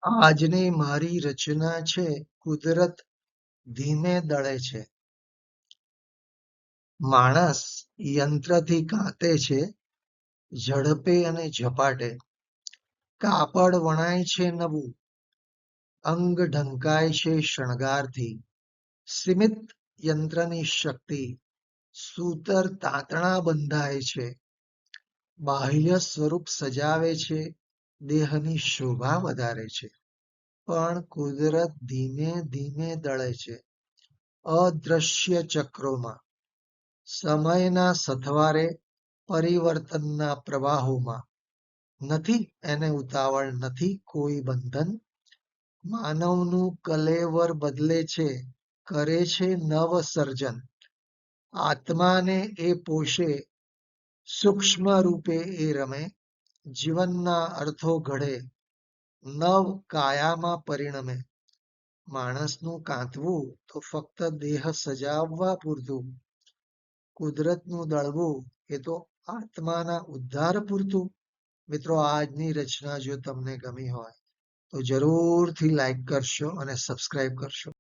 આજની મારી રચના છે કુદરત ધીમે દળે છે. માણસ યંત્રથી કાતે છે, ઝડપે અને ઝપાટે. કાપડ વણાય છે નવું, અંગ ઢંકાય છે શણગારથી. સીમિત યંત્રની શક્તિ, સૂતર તાંતણા બંધાય છે. બાહ્ય સ્વરૂપ સજાવે છે, દેહની શોભા વધારે છે. પણ કુદરત ધીમે ધીમે દળે છે, અદ્રશ્ય ચક્રોમાં, સમયના સથવારે, પરિવર્તનના પ્રવાહોમાં. નથી એને ઉતાવળ, નથી કોઈ બંધન. માનવનું કલેવર બદલે છે, કરે છે નવ સર્જન. આત્માને એ પોષે, સૂક્ષ્મ રૂપે એ રમે. જીવનના અર્થો ઘડે, નવ કાયામાં પરિણમે. માણસનું કાંતવું તો ફક્ત દેહ સજાવવા પૂરતું. કુદરતનું દળવું એ તો આત્માના ઉદ્ધાર પૂરતું. મિત્રો, આજની રચના જો તમને ગમી હોય તો જરૂરથી લાઈક કરશો અને સબસ્ક્રાઇબ કરશો.